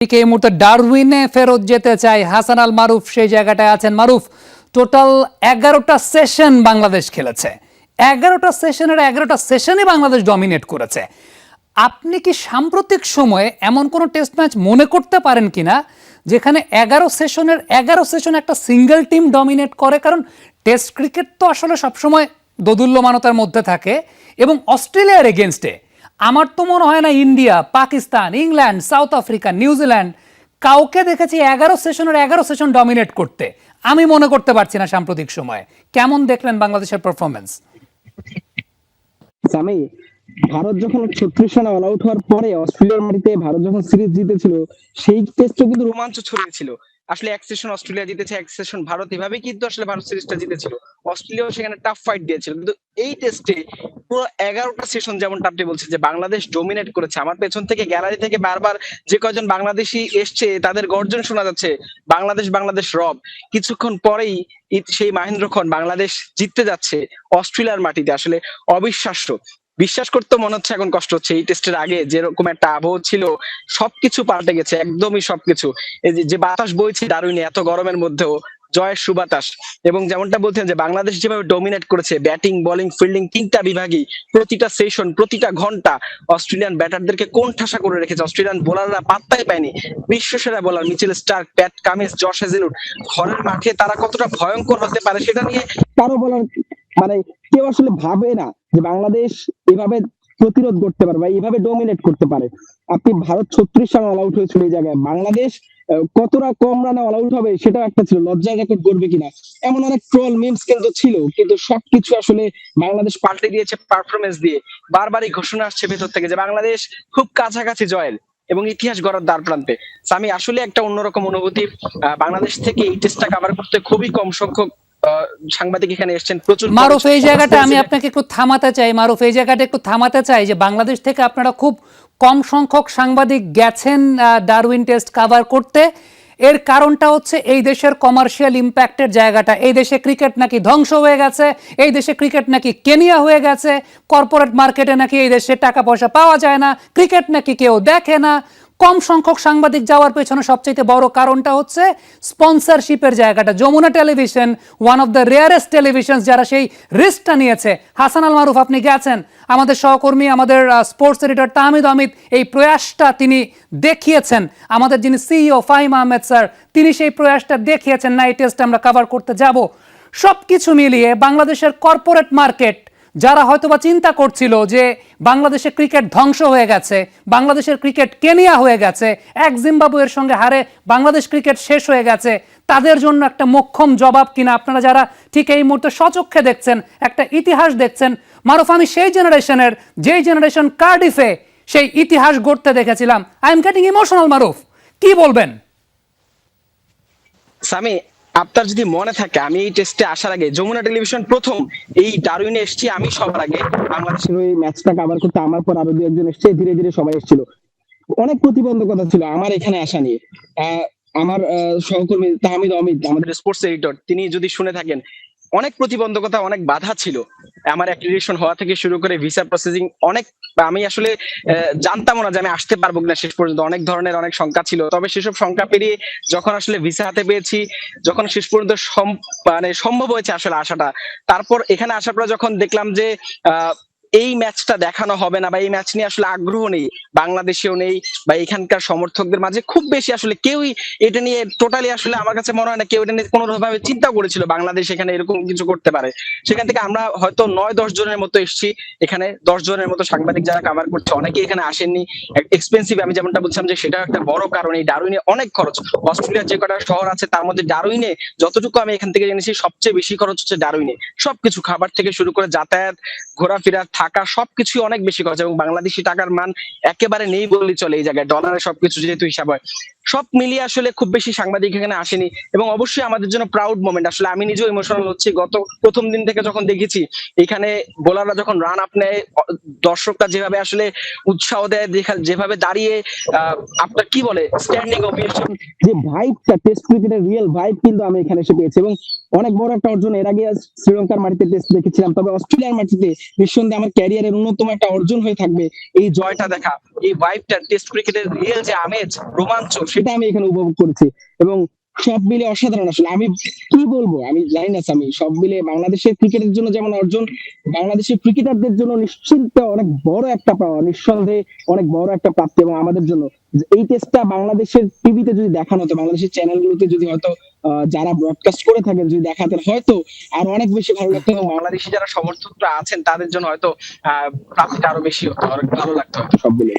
এই মুহূর্তে ডারউইনে ফেরত যেতে চাই হাসান আল মারুফ সেই জায়গাটায় আছেন। মারুফ, টোটাল 11টা সেশন বাংলাদেশ খেলেছে, 11টা সেশনের 11টা সেশনে বাংলাদেশ ডমিনেট করেছে। আপনি কি সাম্প্রতিক সময়ে এমন কোনো টেস্ট ম্যাচ মনে করতে পারেন কিনা যেখানে 11 সেশনের 11 সেশন একটা সিঙ্গেল টিম ডমিনেট করে? কারণ টেস্ট ক্রিকেট তো আসলে সবসময় দোদুল্যমানতার মধ্যে থাকে, এবং অস্ট্রেলিয়ার এগেনস্টে আমার তো মনে হয় না India, Pakistan, England, south Africa, New Zealand কাউকে দেখেছি 11 সেশনের 11 সেশন ডমিনেট করতে। আমি মনে করতে পারছি না সাম্প্রতিক সময়ে। কেমন দেখলেন বাংলাদেশের পারফরমেন্স? আমি ভারত যখন 36 রানে অল আউট হওয়ার পরে অস্ট্রেলিয়ার মাটিতে ভারত যখন সিরিজ জিতেছিল, সেই টেস্টে কিন্তু রোমাঞ্চ ছড়িয়েছিল। আসলে এক সেশন অস্ট্রেলিয়া জিতেছে, এক সেশন ভারত, এভাবে কিন্তু আসলে ভারত সিরিজটা জিতেছিল। অস্ট্রেলিয়াও সেখানে টাফ ফাইট দিয়েছিল, কিন্তু এই টেস্টে পুরো 11টা সেশন যেমনটা আপনি বলছেন যে বাংলাদেশ ডোমিনেট করেছে। আমার পেছন থেকে গ্যালারি থেকে বারবার যে কয়জন বাংলাদেশি এসছে তাদের গর্জন শোনা যাচ্ছে, বাংলাদেশ বাংলাদেশ রব। কিছুক্ষণ পরেই সেই মহেন্দ্র খন বাংলাদেশ জিততে যাচ্ছে অস্ট্রেলিয়ার মাটিতে। আসলে অবিশ্বাস্য, বিশ্বাস করতে মনে হচ্ছে এখন কষ্ট হচ্ছে। এই টেস্টের আগে যেরকম একটা আবহ ছিল, সবকিছু পাল্টে গেছে, একদমই সবকিছু। এই যে বাতাস বইছে ডারউইনে এত গরমের মধ্যেও, জয়ের সুবাতাস। এবং যেমনটা বলছেন যে বাংলাদেশ যেভাবে ডমিনেট করেছে, ব্যাটিং, বোলিং, ফিল্ডিং তিনটা বিভাগই, প্রতিটা সেশন, প্রতিটা ঘন্টা অস্ট্রেলিয়ান ব্যাটারদেরকে কোণঠাসা করে রেখেছে। অস্ট্রেলিয়ান বোলাররা পাত্তাই পায়নি। বিশ্বসেরা bowler Mitchell Starc, Pat Cummins, Josh Hazlewood, ঘরের মাঠে তারা কতটা ভয়ঙ্কর হতে পারে সেটা নিয়ে কারো বলার মানে কেউ আসলে ভাবে না যে বাংলাদেশ এভাবে প্রতিরোধ করতে পারে বা এইভাবে ডমিনেট করতে পারে। আপনি ভারত 36 রানে অল আউট হয়েছিল, এই জায়গায় বাংলাদেশ কতটা কম রানে অল আউট হবে সেটাও একটা ছিল, লজ্জার রেকর্ড করবে কিনা এমন অনেক ট্রল মিমস কিন্তু ছিল। কিন্তু সবকিছু আসলে বাংলাদেশ পাল্টে দিয়েছে পারফরমেন্স দিয়ে। বারবারই ঘোষণা আসছে ভেতর থেকে যে বাংলাদেশ খুব কাছাকাছি জয়ের এবং ইতিহাস গড়ার দ্বার প্রান্তে। আমি আসলে একটা অন্যরকম অনুভূতি। বাংলাদেশ থেকে এই টেস্টটা কভার করতে খুবই কম সংখ্যক সাংবাদিক এখানে এসেছেন। প্রচুর মারুফ, এই জায়গাটা আমি আপনাকে একটু থামাতে চাই। মারুফ, এই জায়গাটা একটু থামাতে চাই যে বাংলাদেশ থেকে আপনারা খুব কম সংখ্যক সাংবাদিক গেছেন ডারউইন টেস্ট কভার করতে। এর কারণটা হচ্ছে এই দেশের কমার্শিয়াল ইম্প্যাক্টের জায়গাটা। এই দেশে ক্রিকেট নাকি ধ্বংস হয়ে গেছে, এই দেশে ক্রিকেট নাকি কেনিয়া হয়ে গেছে, কর্পোরেট মার্কেটে নাকি এই দেশে টাকা পয়সা পাওয়া যায় না, ক্রিকেট নাকি কেউ দেখে না। কম সংখ্যক সাংবাদিক যাওয়ার পেছনে সবচেয়ে বড় কারণটা হচ্ছে স্পন্সরশিপের জায়গাটা। Jamuna television, one of the rarest television যারা সেই রিস্কটা নিয়েছে। হাসান আল মারুফ, আপনি গেছেন, আমাদের সহকর্মী, আমাদের স্পোর্টস এডিটর তাহমিদ অমিত এই প্রয়াসটা তিনি দেখিয়েছেন। আমাদের যিনি সিইও ফাহিম আহমেদ স্যার, তিনি সেই প্রয়াসটা দেখিয়েছেন না এই টেস্ট আমরা কভার করতে যাব। সব কিছু মিলিয়ে বাংলাদেশের কর্পোরেট মার্কেট যারা হয়তোবা চিন্তা করছিল যে বাংলাদেশের ক্রিকেট ধ্বংস হয়ে গেছে, বাংলাদেশের ক্রিকেট কেনিয়া হয়ে গেছে, এক জিম্বাবুয়ের সঙ্গে হারে বাংলাদেশ ক্রিকেট শেষ হয়ে গেছে, তাদের জন্য একটা মোক্ষম জবাব কিনা আপনারা যারা ঠিক এই মুহূর্তে স্বচক্ষে দেখছেন, একটা ইতিহাস দেখছেন। মারুফ, আমি সেই জেনারেশনের, যেই জেনারেশন কার্ডিফে সেই ইতিহাস গড়তে দেখেছিলাম। I am getting emotional. Maruf, কি বলবেন? সামি, আপনার যদি মনে থাকে, আমি এই টেস্টে আসার আগে যমুনা টেলিভিশন প্রথম এই ডারউইনে এসেছি আমি সবার আগে। বাংলাদেশের ওই ম্যাচটা কভার করতে আমার পর আরো দু একজন এসছে, ধীরে ধীরে সবাই এসেছিল। অনেক প্রতিবন্ধকতা ছিল আমার এখানে আসা নিয়ে। আমার সহকর্মী তাহমিদ অমিত, আমাদের স্পোর্টস এডিটর, তিনি যদি শুনে থাকেন, অনেক প্রতিবন্ধকতা, অনেক বাধা ছিল। আমার অ্যাক্রিডিটেশন হওয়া থেকে শুরু করে ভিসা প্রসেসিং, অনেক আমি আসলে জানতাম না যে আমি আসতে পারবো কিনা। শেষ পর্যন্ত অনেক ধরনের অনেক শঙ্কা ছিল, তবে সেসব শঙ্কা পেরিয়ে যখন আসলে ভিসা হাতে পেয়েছি, যখন শেষ পর্যন্ত মানে সম্ভব হয়েছে আসলে আসাটা, তারপর এখানে আসার পর যখন দেখলাম যে এই ম্যাচটা দেখানো হবে না বা এই ম্যাচ নিয়ে আসলে আগ্রহ নেই, বাংলাদেশেও নেই বা এখানকার সমর্থকদের মাঝে খুব বেশি আসলে কেউই এটা নিয়ে টোটালি, আসলে আমার কাছে মনে হয় না কেউ এটা নিয়ে কোনো ভাবে চিন্তা করেছিল বাংলাদেশ এখানে এরকম কিছু করতে পারে। সেখান থেকে আমরা হয়তো 9-10 জনের মতো এসেছি এখানে। 10 জনের মতো সাংবাদিক যারা কভার করছে, অনেকে এখানে আসেননি। এক্সপেন্সিভ, আমি যেমনটা বলছিলাম যে সেটা একটা বড় কারণ। এই ডারউইনে অনেক খরচ। অস্ট্রেলিয়ার যে কটা শহর আছে তার মধ্যে ডারউইনে, যতটুকু আমি এখান থেকে জেনেছি, সবচেয়ে বেশি খরচ হচ্ছে ডারউইনে। সবকিছু, খাবার থেকে শুরু করে যাতায়াত, ঘোরাফেরা, থাকা, সবকিছু অনেক বেশি খরচ। এবং বাংলাদেশি টাকার মান একেবারে নেই বললেই চলে এই জায়গায়, ডলারে সবকিছু যেহেতু হিসাব হয়। সব মিলিয়ে আসলে খুব বেশি সাংবাদিক এখানে আসেনি, এবং অবশ্যই আমাদের জন্য প্রাউড মোমেন্ট। আসলে আমি নিজেও ইমোশনাল হচ্ছি গত প্রথম দিন থেকে যখন দেখেছি এখানে বোলাররা যখন রান আপ নেয়, দর্শকরা যেভাবে আসলে উৎসাহ দেয়, যেভাবে দাঁড়িয়ে আপনার কি বলে স্ট্যান্ডিং ওভেশন, যে ভাইবটা টেস্ট ক্রিকেটের রিয়েল ভাইব কিন্তু আমি এখানে এসে পেয়েছি। এবং অনেক বড় একটা অর্জন। এর আগে শ্রীলঙ্কার মাটিতে টেস্ট দেখেছিলাম, তবে অস্ট্রেলিয়ার মাটিতে নিঃসন্দেহে আমার ক্যারিয়ারের অন্যতম একটা অর্জন হয়ে থাকবে এই জয়টা দেখা। এই ভাইবটা, টেস্ট ক্রিকেটের রিয়েল যে আমেজ, রোমাঞ্চ, সেটা আমি এখানে উপভোগ করেছি। এবং সব মিলে অসাধারণ। আসলে আমি কি বলবো, আমি জানি না আমি সব মিলে বাংলাদেশের ক্রিকেটের জন্য যেমন অর্জন, বাংলাদেশের ক্রিকেটারদের জন্য নিশ্চিন্ত অনেক বড় একটা পাওয়া, নিঃসন্দেহে অনেক বড় একটা প্রাপ্তি। এবং আমাদের জন্য এই টেস্টটা বাংলাদেশের টিভিতে যদি দেখানো হতো, বাংলাদেশের চ্যানেলগুলোতে যদি হয়তো যারা ব্রডকাস্ট করে থাকেন যদি দেখাতেন, হয়তো আর অনেক বেশি ভালো লাগতো। এবং বাংলাদেশি যারা সমর্থকরা আছেন তাদের জন্য হয়তো প্রাপ্তিটা আরো বেশি হতো, অনেক ভালো লাগতো হয়তো সব মিলে।